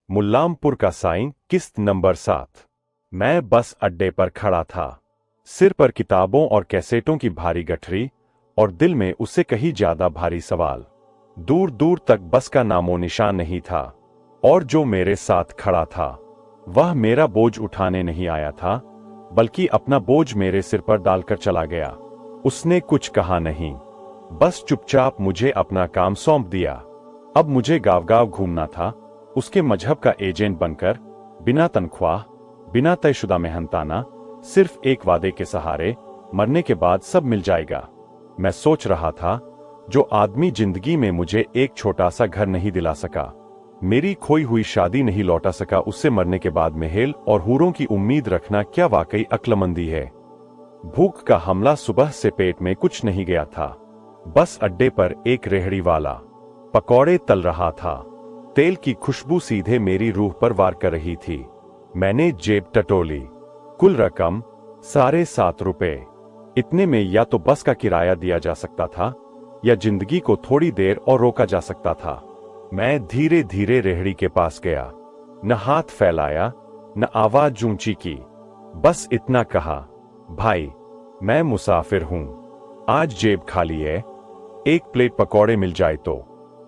मुल्लामपुर का साइन, किस्त नंबर 7। मैं बस अड्डे पर खड़ा था। सिर पर किताबों और कैसेटों की भारी गठरी और दिल में उससे कहीं ज्यादा भारी सवाल। दूर दूर तक बस का नामो निशान नहीं था और जो मेरे साथ खड़ा था वह मेरा बोझ उठाने नहीं आया था, बल्कि अपना बोझ मेरे सिर पर डालकर चला गया। उसने कुछ कहा नहीं, बस चुपचाप मुझे अपना काम सौंप दिया। अब मुझे गांव-गांव घूमना था, उसके मजहब का एजेंट बनकर, बिना तनख्वाह, बिना तयशुदा मेहनताना, सिर्फ एक वादे के सहारे, मरने के बाद सब मिल जाएगा। मैं सोच रहा था, जो आदमी जिंदगी में मुझे एक छोटा सा घर नहीं दिला सका, मेरी खोई हुई शादी नहीं लौटा सका, उससे मरने के बाद महल और हूरों की उम्मीद रखना क्या वाकई अक्लमंदी है। भूख का हमला सुबह से पेट में कुछ नहीं गया था। बस अड्डे पर एक रेहड़ी वाला पकौड़े तल रहा था। तेल की खुशबू सीधे मेरी रूह पर वार कर रही थी। मैंने जेब टटोली। कुल रकम 7.5 रुपए। इतने में या तो बस का किराया दिया जा सकता था या जिंदगी को थोड़ी देर और रोका जा सकता था। मैं धीरे धीरे रेहड़ी के पास गया, न हाथ फैलाया, न आवाज ऊंची की, बस इतना कहा, भाई, मैं मुसाफिर हूं, आज जेब खाली है, एक प्लेट पकौड़े मिल जाए तो।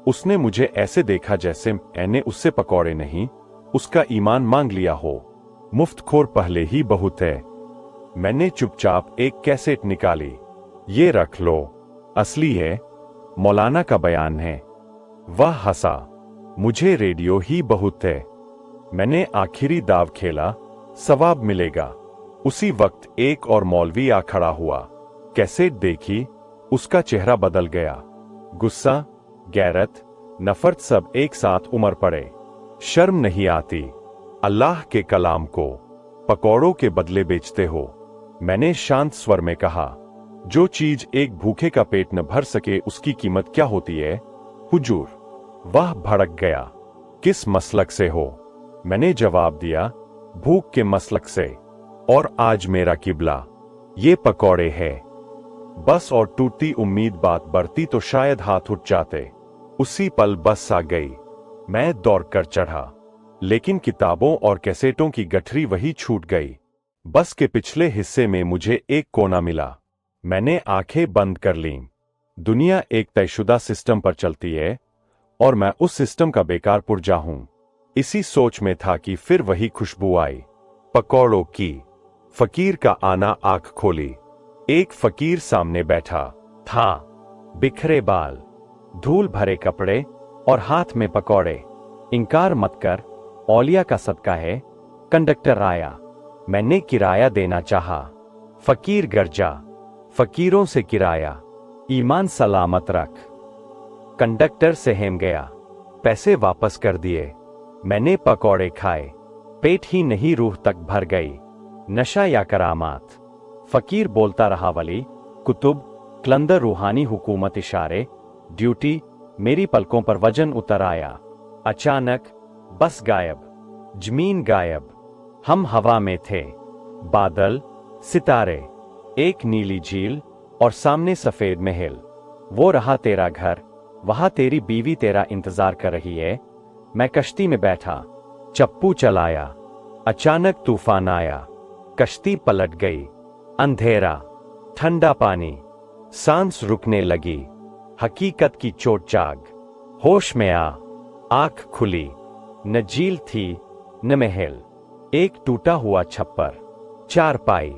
उसने मुझे ऐसे देखा जैसे मैंने उससे पकौड़े नहीं, उसका ईमान मांग लिया हो। मुफ्तखोर पहले ही बहुत है। मैंने चुपचाप एक कैसेट निकाली। ये रख लो, असली है, मौलाना का बयान है। वह हंसा, मुझे रेडियो ही बहुत है। मैंने आखिरी दाव खेला, सवाब मिलेगा। उसी वक्त एक और मौलवी आ खड़ा हुआ। कैसेट देखी, उसका चेहरा बदल गया। गुस्सा, गैरत, नफरत सब एक साथ उमड़ पड़े। शर्म नहीं आती, अल्लाह के कलाम को पकौड़ों के बदले बेचते हो। मैंने शांत स्वर में कहा, जो चीज एक भूखे का पेट न भर सके उसकी कीमत क्या होती है हुजूर। वह भड़क गया, किस मसलक से हो? मैंने जवाब दिया, भूख के मसलक से, और आज मेरा किबला ये पकौड़े है। बस और टूटती उम्मीद बात बढ़ती तो शायद हाथ उठ जाते। उसी पल बस आ गई। मैं दौड़कर चढ़ा, लेकिन किताबों और कैसेटों की गठरी वही छूट गई। बस के पिछले हिस्से में मुझे एक कोना मिला। मैंने आंखें बंद कर लीं। दुनिया एक तयशुदा सिस्टम पर चलती है और मैं उस सिस्टम का बेकार पुर्जा हूं। इसी सोच में था कि फिर वही खुशबू आई, पकौड़ों की। फकीर का आना आंख खोली। एक फकीर सामने बैठा था, बिखरे बाल, धूल भरे कपड़े और हाथ में पकौड़े। इनकार मत कर, औलिया का सदका है। कंडक्टर आया। मैंने किराया देना चाहा। फकीर गरजा, फकीरों से किराया, ईमान सलामत रख। कंडक्टर सहम गया, पैसे वापस कर दिए। मैंने पकौड़े खाए, पेट ही नहीं रूह तक भर गई। नशा या करामात? फकीर बोलता रहा, वली, कुतुब, कलंदर, रूहानी हुकूमत, इशारे, ड्यूटी। मेरी पलकों पर वजन उतर आया। अचानक बस गायब, जमीन गायब। हम हवा में थे, बादल, सितारे, एक नीली झील और सामने सफेद महल। वो रहा तेरा घर, वहां तेरी बीवी तेरा इंतजार कर रही है। मैं कश्ती में बैठा, चप्पू चलाया। अचानक तूफान आया, कश्ती पलट गई। अंधेरा, ठंडा पानी, सांस रुकने लगी। हकीकत की चोट जाग। होश में आ, आंख खुली। न झील थी न महल, एक टूटा हुआ छप्पर, चारपाई,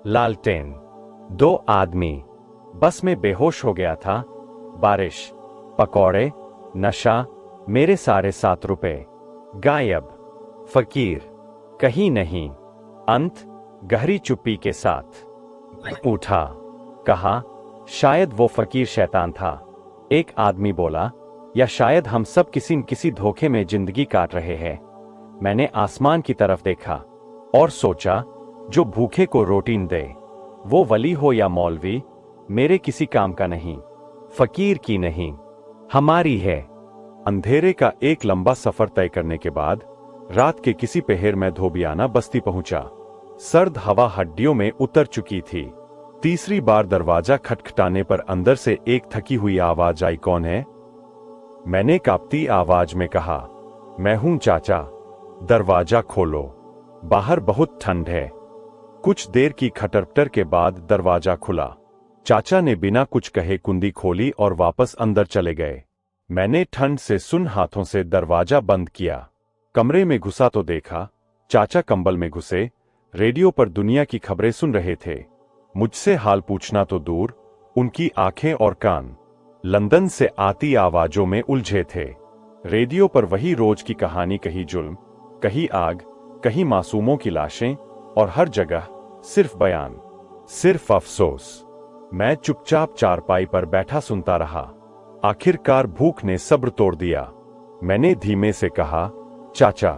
लालटेन, 2 आदमी। बस में बेहोश हो गया था। बारिश, पकौड़े, नशा, मेरे 7.5 रुपए गायब। फकीर कहीं नहीं। अंत गहरी चुप्पी के साथ उठा, कहा, शायद वो फकीर शैतान था। एक आदमी बोला, या शायद हम सब किसी न किसी धोखे में जिंदगी काट रहे हैं। मैंने आसमान की तरफ देखा और सोचा, जो भूखे को रोटी न दे, वो वली हो या मौलवी, मेरे किसी काम का नहीं। फकीर की नहीं, हमारी है। अंधेरे का एक लंबा सफर तय करने के बाद रात के किसी पहर में धोबियाना बस्ती पहुंचा। सर्द हवा हड्डियों में उतर चुकी थी। तीसरी बार दरवाजा खटखटाने पर अंदर से एक थकी हुई आवाज आई, कौन है? मैंने कांपती आवाज में कहा, मैं हूं चाचा। दरवाजा खोलो, बाहर बहुत ठंड है। कुछ देर की खटरपटर के बाद दरवाजा खुला। चाचा ने बिना कुछ कहे कुंडी खोली और वापस अंदर चले गए। मैंने ठंड से सुन्न हाथों से दरवाजा बंद किया। कमरे में घुसा तो देखा चाचा कंबल में घुसे रेडियो पर दुनिया की खबरें सुन रहे थे। मुझसे हाल पूछना तो दूर, उनकी आंखें और कान लंदन से आती आवाजों में उलझे थे। रेडियो पर वही रोज की कहानी, कहीं जुल्म, कहीं आग, कहीं मासूमों की लाशें, और हर जगह सिर्फ बयान, सिर्फ अफसोस। मैं चुपचाप चारपाई पर बैठा सुनता रहा। आखिरकार भूख ने सब्र तोड़ दिया। मैंने धीमे से कहा, चाचा,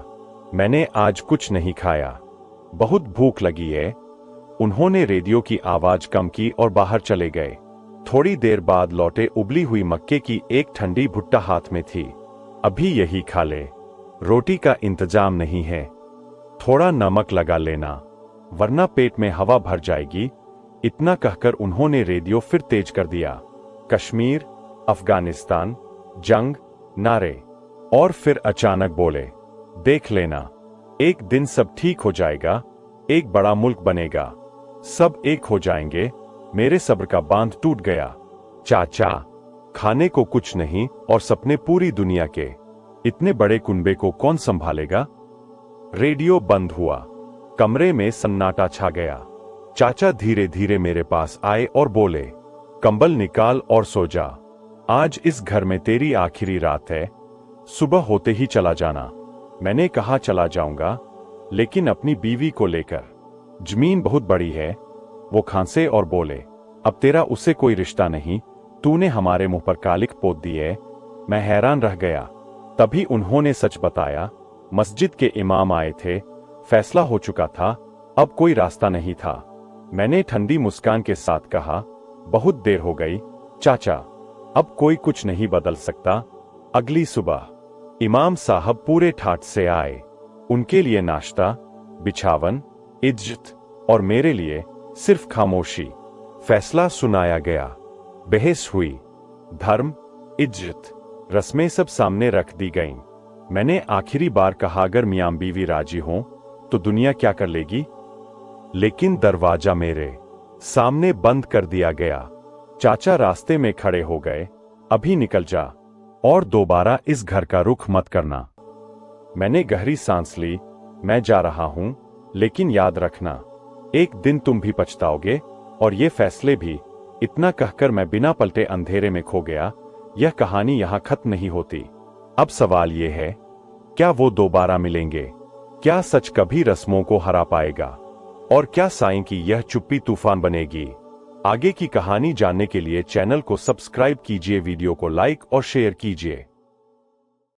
मैंने आज कुछ नहीं खाया, बहुत भूख लगी है। उन्होंने रेडियो की आवाज कम की और बाहर चले गए। थोड़ी देर बाद लौटे। उबली हुई मक्के की एक ठंडी भुट्टा हाथ में थी। अभी यही खा ले, रोटी का इंतजाम नहीं है। थोड़ा नमक लगा लेना, वरना पेट में हवा भर जाएगी। इतना कहकर उन्होंने रेडियो फिर तेज कर दिया। कश्मीर, अफगानिस्तान, जंग, नारे। और फिर अचानक बोले, देख लेना, एक दिन सब ठीक हो जाएगा, एक बड़ा मुल्क बनेगा, सब एक हो जाएंगे। मेरे सब्र का बांध टूट गया। चाचा, खाने को कुछ नहीं और सपने पूरी दुनिया के। इतने बड़े कुनबे को कौन संभालेगा? रेडियो बंद हुआ। कमरे में सन्नाटा छा गया। चाचा धीरे धीरे मेरे पास आए और बोले, कंबल निकाल और सो जा। आज इस घर में तेरी आखिरी रात है, सुबह होते ही चला जाना। मैंने कहा चला जाऊंगा, लेकिन अपनी बीवी को लेकर। जमीन बहुत बड़ी है। वो खांसे और बोले, अब तेरा उससे कोई रिश्ता नहीं, तूने हमारे मुंह पर कालिक पोत दी है। मैं हैरान रह गया। तभी उन्होंने सच बताया। मस्जिद के इमाम आए थे, फैसला हो चुका था, अब कोई रास्ता नहीं था। मैंने ठंडी मुस्कान के साथ कहा, बहुत देर हो गई चाचा, अब कोई कुछ नहीं बदल सकता। अगली सुबह इमाम साहब पूरे ठाठ से आए। उनके लिए नाश्ता, बिछावन, इज्जत, और मेरे लिए सिर्फ खामोशी। फैसला सुनाया गया। बहस हुई। धर्म, इज्जत, रस्में सब सामने रख दी गईं। मैंने आखिरी बार कहा, अगर मियां बीवी राजी हों तो दुनिया क्या कर लेगी। लेकिन दरवाजा मेरे सामने बंद कर दिया गया। चाचा रास्ते में खड़े हो गए, अभी निकल जा और दोबारा इस घर का रुख मत करना। मैंने गहरी सांस ली। मैं जा रहा हूं, लेकिन याद रखना, एक दिन तुम भी पछताओगे और ये फैसले भी। इतना कहकर मैं बिना पलटे अंधेरे में खो गया। यह कहानी यहां खत्म नहीं होती। अब सवाल ये है, क्या वो दोबारा मिलेंगे? क्या सच कभी रस्मों को हरा पाएगा? और क्या साईं की यह चुप्पी तूफान बनेगी? आगे की कहानी जानने के लिए चैनल को सब्सक्राइब कीजिए, वीडियो को लाइक और शेयर कीजिए।